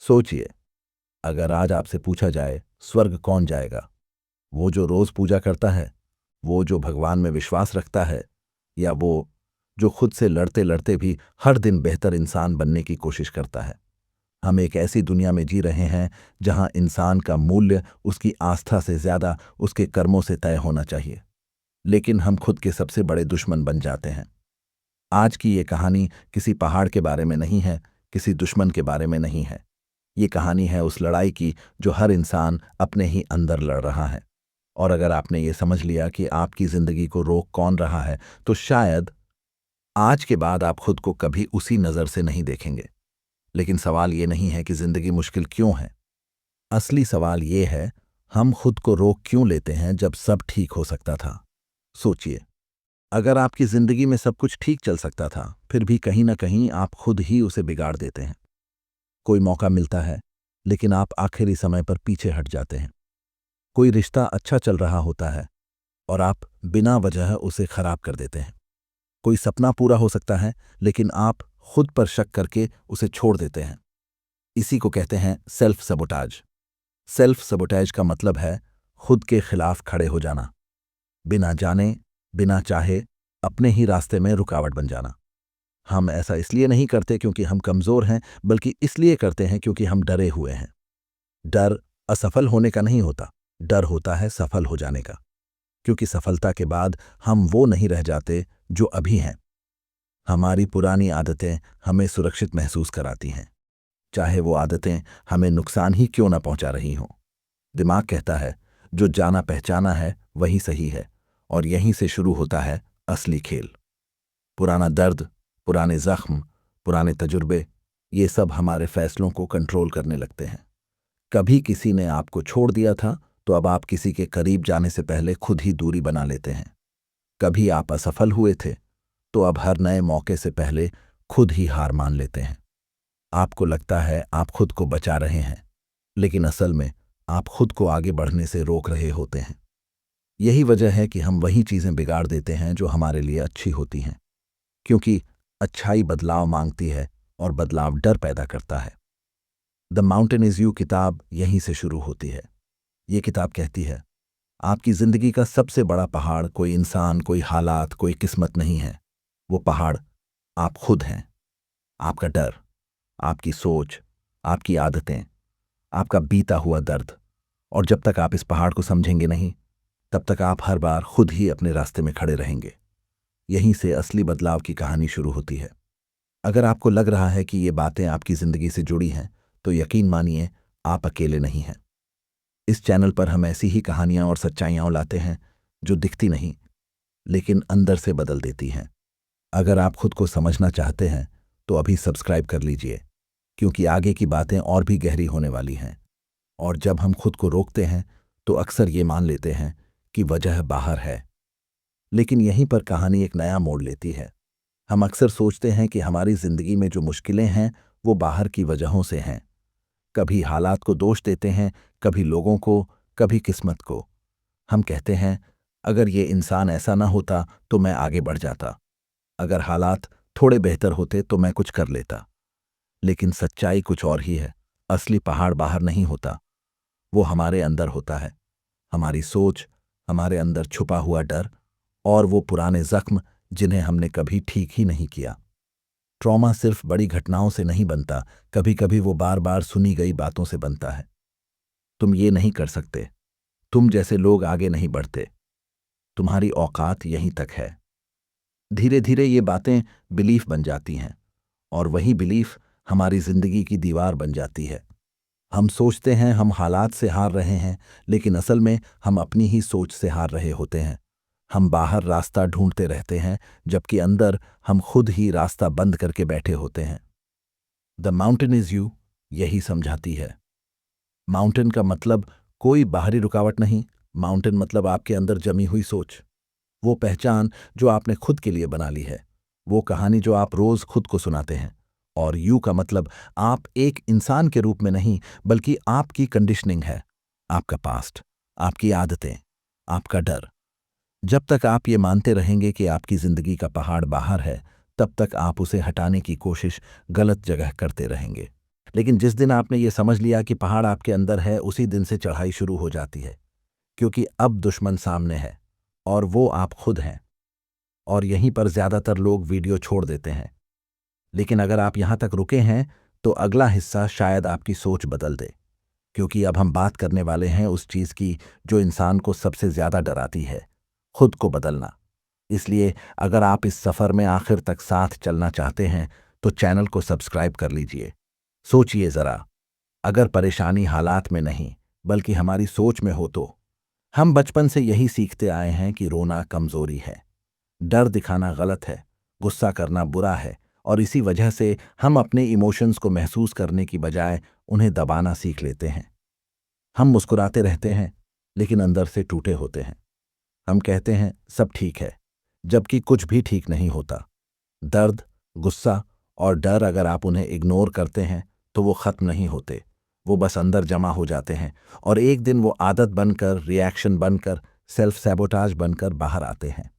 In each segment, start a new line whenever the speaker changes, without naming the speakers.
सोचिए, अगर आज आपसे पूछा जाए स्वर्ग कौन जाएगा, वो जो रोज पूजा करता है, वो जो भगवान में विश्वास रखता है, या वो जो खुद से लड़ते लड़ते भी हर दिन बेहतर इंसान बनने की कोशिश करता है। हम एक ऐसी दुनिया में जी रहे हैं जहां इंसान का मूल्य उसकी आस्था से ज्यादा उसके कर्मों से तय होना चाहिए, लेकिन हम खुद के सबसे बड़े दुश्मन बन जाते हैं। आज की ये कहानी किसी पहाड़ के बारे में नहीं है, किसी दुश्मन के बारे में नहीं है। ये कहानी है उस लड़ाई की जो हर इंसान अपने ही अंदर लड़ रहा है। और अगर आपने ये समझ लिया कि आपकी जिंदगी को रोक कौन रहा है, तो शायद आज के बाद आप खुद को कभी उसी नज़र से नहीं देखेंगे। लेकिन सवाल ये नहीं है कि जिंदगी मुश्किल क्यों है। असली सवाल ये है, हम खुद को रोक क्यों लेते हैं जब सब ठीक हो सकता था। सोचिए, अगर आपकी जिंदगी में सब कुछ ठीक चल सकता था, फिर भी कहीं ना कहीं आप खुद ही उसे बिगाड़ देते हैं। कोई मौका मिलता है, लेकिन आप आखिरी समय पर पीछे हट जाते हैं। कोई रिश्ता अच्छा चल रहा होता है और आप बिना वजह उसे खराब कर देते हैं। कोई सपना पूरा हो सकता है, लेकिन आप खुद पर शक करके उसे छोड़ देते हैं। इसी को कहते हैं सेल्फ सबोटाज। सेल्फ सबोटाज का मतलब है खुद के खिलाफ खड़े हो जाना, बिना जाने, बिना चाहे अपने ही रास्ते में रुकावट बन जाना। हम ऐसा इसलिए नहीं करते क्योंकि हम कमजोर हैं, बल्कि इसलिए करते हैं क्योंकि हम डरे हुए हैं। डर असफल होने का नहीं होता, डर होता है सफल हो जाने का। क्योंकि सफलता के बाद हम वो नहीं रह जाते जो अभी हैं। हमारी पुरानी आदतें हमें सुरक्षित महसूस कराती हैं, चाहे वो आदतें हमें नुकसान ही क्यों ना पहुंचा रही हों। दिमाग कहता है जो जाना पहचाना है वही सही है, और यहीं से शुरू होता है असली खेल। पुराना दर्द, पुराने जख्म, पुराने तजुर्बे, ये सब हमारे फैसलों को कंट्रोल करने लगते हैं। कभी किसी ने आपको छोड़ दिया था, तो अब आप किसी के करीब जाने से पहले खुद ही दूरी बना लेते हैं। कभी आप असफल हुए थे, तो अब हर नए मौके से पहले खुद ही हार मान लेते हैं। आपको लगता है आप खुद को बचा रहे हैं, लेकिन असल में आप खुद को आगे बढ़ने से रोक रहे होते हैं। यही वजह है कि हम वही चीजें बिगाड़ देते हैं जो हमारे लिए अच्छी होती हैं, क्योंकि अच्छाई बदलाव मांगती है और बदलाव डर पैदा करता है। द माउंटेन इज यू किताब यहीं से शुरू होती है। ये किताब कहती है आपकी जिंदगी का सबसे बड़ा पहाड़ कोई इंसान, कोई हालात, कोई किस्मत नहीं है। वो पहाड़ आप खुद हैं। आपका डर, आपकी सोच, आपकी आदतें, आपका बीता हुआ दर्द। और जब तक आप इस पहाड़ को समझेंगे नहीं, तब तक आप हर बार खुद ही अपने रास्ते में खड़े रहेंगे। यहीं से असली बदलाव की कहानी शुरू होती है। अगर आपको लग रहा है कि ये बातें आपकी जिंदगी से जुड़ी हैं, तो यकीन मानिए आप अकेले नहीं हैं। इस चैनल पर हम ऐसी ही कहानियां और सच्चाइयां लाते हैं जो दिखती नहीं, लेकिन अंदर से बदल देती हैं। अगर आप खुद को समझना चाहते हैं, तो अभी सब्सक्राइब कर लीजिए, क्योंकि आगे की बातें और भी गहरी होने वाली हैं। और जब हम खुद को रोकते हैं, तो अक्सर ये मान लेते हैं कि वजह बाहर है। लेकिन यहीं पर कहानी एक नया मोड़ लेती है। हम अक्सर सोचते हैं कि हमारी जिंदगी में जो मुश्किलें हैं, वो बाहर की वजहों से हैं। कभी हालात को दोष देते हैं, कभी लोगों को, कभी किस्मत को। हम कहते हैं अगर ये इंसान ऐसा ना होता तो मैं आगे बढ़ जाता, अगर हालात थोड़े बेहतर होते तो मैं कुछ कर लेता। लेकिन सच्चाई कुछ और ही है। असली पहाड़ बाहर नहीं होता, वो हमारे अंदर होता है। हमारी सोच, हमारे अंदर छुपा हुआ डर, और वो पुराने जख्म जिन्हें हमने कभी ठीक ही नहीं किया। ट्रॉमा सिर्फ बड़ी घटनाओं से नहीं बनता, कभी कभी वो बार बार सुनी गई बातों से बनता है। तुम ये नहीं कर सकते, तुम जैसे लोग आगे नहीं बढ़ते, तुम्हारी औकात यहीं तक है। धीरे धीरे ये बातें बिलीफ बन जाती हैं, और वही बिलीफ हमारी जिंदगी की दीवार बन जाती है। हम सोचते हैं हम हालात से हार रहे हैं, लेकिन असल में हम अपनी ही सोच से हार रहे होते हैं। हम बाहर रास्ता ढूंढते रहते हैं, जबकि अंदर हम खुद ही रास्ता बंद करके बैठे होते हैं। द माउंटेन इज यू यही समझाती है। माउंटेन का मतलब कोई बाहरी रुकावट नहीं, माउंटेन मतलब आपके अंदर जमी हुई सोच, वो पहचान जो आपने खुद के लिए बना ली है, वो कहानी जो आप रोज खुद को सुनाते हैं। और यू का मतलब आप एक इंसान के रूप में नहीं, बल्कि आपकी कंडीशनिंग है, आपका पास्ट, आपकी आदतें, आपका डर। जब तक आप ये मानते रहेंगे कि आपकी जिंदगी का पहाड़ बाहर है, तब तक आप उसे हटाने की कोशिश गलत जगह करते रहेंगे। लेकिन जिस दिन आपने ये समझ लिया कि पहाड़ आपके अंदर है, उसी दिन से चढ़ाई शुरू हो जाती है, क्योंकि अब दुश्मन सामने है और वो आप खुद हैं। और यहीं पर ज्यादातर लोग वीडियो छोड़ देते हैं। लेकिन अगर आप यहां तक रुके हैं, तो अगला हिस्सा शायद आपकी सोच बदल दे, क्योंकि अब हम बात करने वाले हैं उस चीज की जो इंसान को सबसे ज्यादा डराती है, खुद को बदलना। इसलिए अगर आप इस सफर में आखिर तक साथ चलना चाहते हैं, तो चैनल को सब्सक्राइब कर लीजिए। सोचिए जरा, अगर परेशानी हालात में नहीं बल्कि हमारी सोच में हो तो। हम बचपन से यही सीखते आए हैं कि रोना कमजोरी है, डर दिखाना गलत है, गुस्सा करना बुरा है, और इसी वजह से हम अपने इमोशंस को महसूस करने की बजाय उन्हें दबाना सीख लेते हैं। हम मुस्कुराते रहते हैं, लेकिन अंदर से टूटे होते हैं। हम कहते हैं सब ठीक है, जबकि कुछ भी ठीक नहीं होता। दर्द, गुस्सा और डर, अगर आप उन्हें इग्नोर करते हैं तो वो खत्म नहीं होते। वो बस अंदर जमा हो जाते हैं और एक दिन वो आदत बनकर, रिएक्शन बनकर, सेल्फ सैबोटाज बनकर बाहर आते हैं।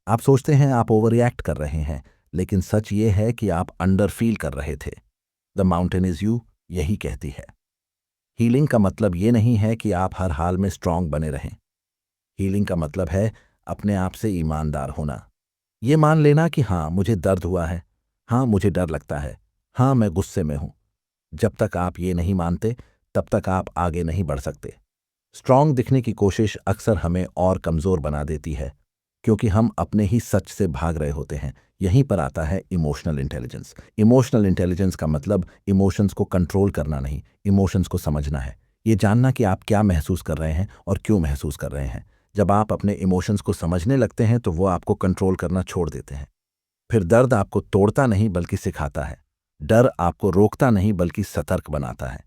आप सोचते हैं आप ओवर रिएक्ट कर रहे हैं, लेकिन सच ये है कि आप अंडर फील कर रहे थे। द माउंटेन इज यू यही कहती है। हीलिंग का मतलब ये नहीं है कि आप हर हाल में स्ट्रांग बने रहें। हीलिंग का मतलब है अपने आप से ईमानदार होना। ये मान लेना कि हाँ, मुझे दर्द हुआ है, हाँ मुझे डर लगता है, हाँ मैं गुस्से में हूं। जब तक आप ये नहीं मानते, तब तक आप आगे नहीं बढ़ सकते। स्ट्रांग दिखने की कोशिश अक्सर हमें और कमजोर बना देती है, क्योंकि हम अपने ही सच से भाग रहे होते हैं। यहीं पर आता है इमोशनल इंटेलिजेंस। इमोशनल इंटेलिजेंस का मतलब इमोशंस को कंट्रोल करना नहीं, इमोशंस को समझना है। ये जानना कि आप क्या महसूस कर रहे हैं और क्यों महसूस कर रहे हैं। जब आप अपने इमोशंस को समझने लगते हैं, तो वो आपको कंट्रोल करना छोड़ देते हैं। फिर दर्द आपको तोड़ता नहीं बल्कि सिखाता है। डर आपको रोकता नहीं बल्कि सतर्क बनाता है।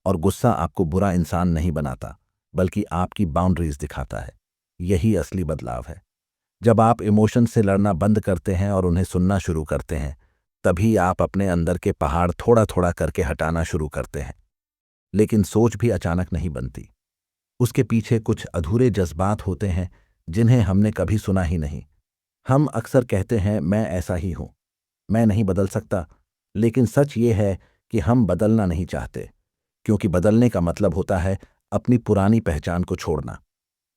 और गुस्सा आपको बुरा इंसान नहीं बनाता, बल्कि आपकी बाउंड्रीज दिखाता है। यही असली बदलाव है। जब आप इमोशन से लड़ना बंद करते हैं और उन्हें सुनना शुरू करते हैं, तभी आप अपने अंदर के पहाड़ थोड़ा थोड़ा करके हटाना शुरू करते हैं। लेकिन सोच भी अचानक नहीं बनती। उसके पीछे कुछ अधूरे जज्बात होते हैं जिन्हें हमने कभी सुना ही नहीं। हम अक्सर कहते हैं मैं ऐसा ही हूं, मैं नहीं बदल सकता। लेकिन सच ये है कि हम बदलना नहीं चाहते, क्योंकि बदलने का मतलब होता है अपनी पुरानी पहचान को छोड़ना।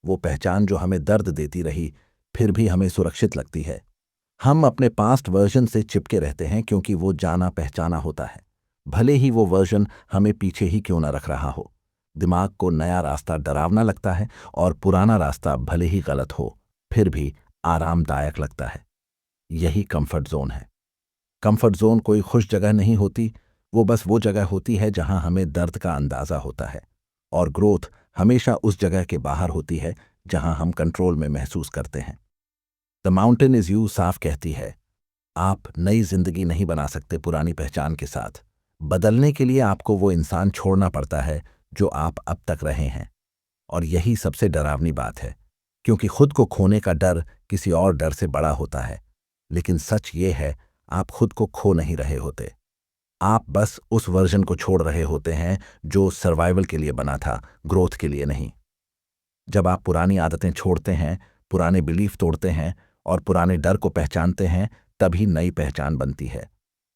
वो पहचान जो हमें दर्द देती रही, फिर भी हमें सुरक्षित लगती है। हम अपने पास्ट वर्जन से चिपके रहते हैं क्योंकि वो जाना पहचाना होता है, भले ही वो वर्जन हमें पीछे ही क्यों न रख रहा हो। दिमाग को नया रास्ता डरावना लगता है, और पुराना रास्ता भले ही गलत हो, फिर भी आरामदायक लगता है। यही कंफर्ट जोन है। कंफर्ट जोन कोई खुश जगह नहीं होती, वो बस वो जगह होती है जहां हमें दर्द का अंदाजा होता है। और ग्रोथ हमेशा उस जगह के बाहर होती है जहां हम कंट्रोल में महसूस करते हैं। द माउंटेन इज यू साफ कहती है, आप नई जिंदगी नहीं बना सकते पुरानी पहचान के साथ। बदलने के लिए आपको वो इंसान छोड़ना पड़ता है जो आप अब तक रहे हैं। और यही सबसे डरावनी बात है, क्योंकि खुद को खोने का डर किसी और डर से बड़ा होता है। लेकिन सच ये है, आप खुद को खो नहीं रहे होते। आप बस उस वर्जन को छोड़ रहे होते हैं जो सर्वाइवल के लिए बना था, ग्रोथ के लिए नहीं। जब आप पुरानी आदतें छोड़ते हैं, पुराने बिलीफ तोड़ते हैं और पुराने डर को पहचानते हैं, तभी नई पहचान बनती है।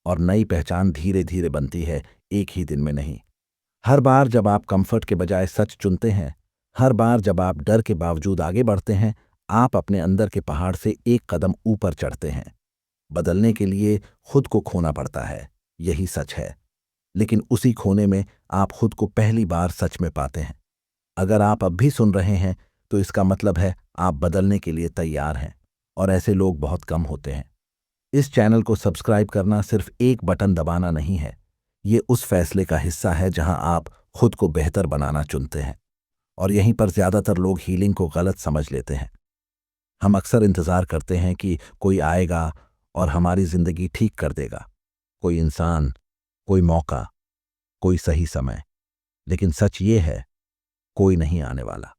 और नई पहचान धीरे धीरे बनती है, एक ही दिन में नहीं। हर बार जब आप कंफर्ट के बजाय सच चुनते हैं, हर बार जब आप डर के बावजूद आगे बढ़ते हैं, आप अपने अंदर के पहाड़ से एक कदम ऊपर चढ़ते हैं। बदलने के लिए खुद को खोना पड़ता है, यही सच है। लेकिन उसी खोने में आप खुद को पहली बार सच में पाते हैं। अगर आप अब भी सुन रहे हैं, तो इसका मतलब है आप बदलने के लिए तैयार हैं। और ऐसे लोग बहुत कम होते हैं। इस चैनल को सब्सक्राइब करना सिर्फ एक बटन दबाना नहीं है, ये उस फैसले का हिस्सा है जहां आप खुद को बेहतर बनाना चुनते हैं। और यहीं पर ज्यादातर लोग हीलिंग को गलत समझ लेते हैं। हम अक्सर इंतजार करते हैं कि कोई आएगा और हमारी जिंदगी ठीक कर देगा। कोई इंसान, कोई मौका, कोई सही समय। लेकिन सच ये है, कोई नहीं आने वाला।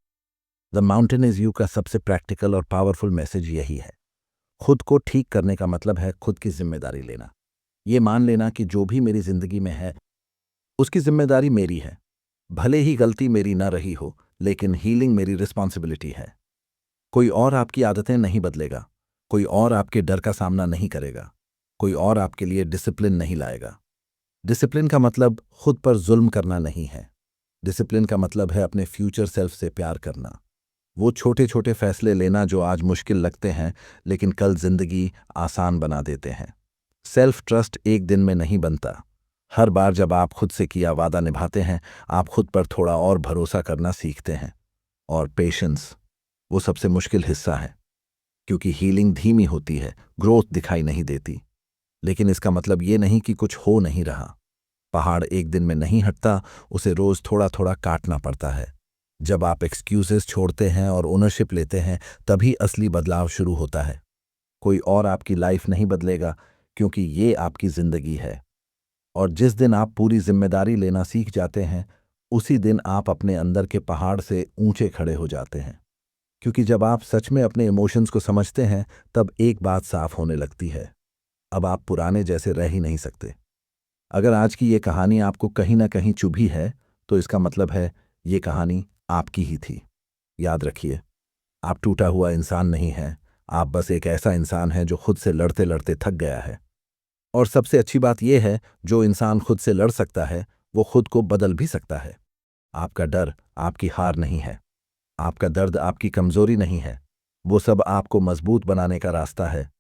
द माउंटेन इज यू का सबसे प्रैक्टिकल और पावरफुल मैसेज यही है। खुद को ठीक करने का मतलब है खुद की जिम्मेदारी लेना। ये मान लेना कि जो भी मेरी जिंदगी में है, उसकी जिम्मेदारी मेरी है। भले ही गलती मेरी ना रही हो, लेकिन हीलिंग मेरी रिस्पॉन्सिबिलिटी है। कोई और आपकी आदतें नहीं बदलेगा, कोई और आपके डर का सामना नहीं करेगा, कोई और आपके लिए डिसिप्लिन नहीं लाएगा। डिसिप्लिन का मतलब खुद पर जुल्म करना नहीं है। डिसिप्लिन का मतलब है अपने फ्यूचर सेल्फ से प्यार करना। वो छोटे छोटे फैसले लेना जो आज मुश्किल लगते हैं लेकिन कल जिंदगी आसान बना देते हैं। सेल्फ ट्रस्ट एक दिन में नहीं बनता। हर बार जब आप खुद से किया वादा निभाते हैं, आप खुद पर थोड़ा और भरोसा करना सीखते हैं। और पेशेंस, वो सबसे मुश्किल हिस्सा है, क्योंकि हीलिंग धीमी होती है, ग्रोथ दिखाई नहीं देती। लेकिन इसका मतलब ये नहीं कि कुछ हो नहीं रहा। पहाड़ एक दिन में नहीं हटता, उसे रोज थोड़ा थोड़ा काटना पड़ता है। जब आप एक्सक्यूजेस छोड़ते हैं और ओनरशिप लेते हैं, तभी असली बदलाव शुरू होता है। कोई और आपकी लाइफ नहीं बदलेगा, क्योंकि ये आपकी जिंदगी है। और जिस दिन आप पूरी जिम्मेदारी लेना सीख जाते हैं, उसी दिन आप अपने अंदर के पहाड़ से ऊंचे खड़े हो जाते हैं। क्योंकि जब आप सच में अपने इमोशंस को समझते हैं, तब एक बात साफ होने लगती है, अब आप पुराने जैसे रह ही नहीं सकते। अगर आज की ये कहानी आपको कहीं ना कहीं चुभी है, तो इसका मतलब है ये कहानी आपकी ही थी। याद रखिए, आप टूटा हुआ इंसान नहीं हैं। आप बस एक ऐसा इंसान है जो खुद से लड़ते लड़ते थक गया है। और सबसे अच्छी बात यह है, जो इंसान खुद से लड़ सकता है, वो खुद को बदल भी सकता है। आपका डर आपकी हार नहीं है। आपका दर्द आपकी कमजोरी नहीं है। वो सब आपको मजबूत बनाने का रास्ता है।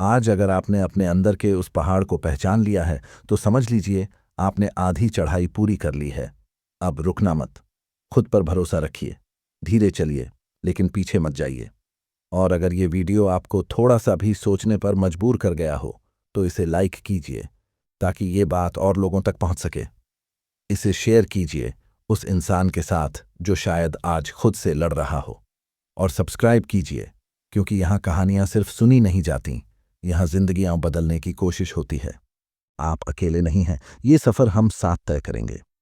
आज अगर आपने अपने अंदर के उस पहाड़ को पहचान लिया है, तो समझ लीजिए आपने आधी चढ़ाई पूरी कर ली है। अब रुकना मत, खुद पर भरोसा रखिए, धीरे चलिए, लेकिन पीछे मत जाइए। और अगर ये वीडियो आपको थोड़ा सा भी सोचने पर मजबूर कर गया हो, तो इसे लाइक कीजिए, ताकि ये बात और लोगों तक पहुंच सके। इसे शेयर कीजिए उस इंसान के साथ जो शायद आज खुद से लड़ रहा हो। और सब्सक्राइब कीजिए, क्योंकि यहाँ कहानियां सिर्फ सुनी नहीं जाती, यहाँ जिंदगियां बदलने की कोशिश होती है। आप अकेले नहीं हैं, ये सफर हम साथ तय करेंगे।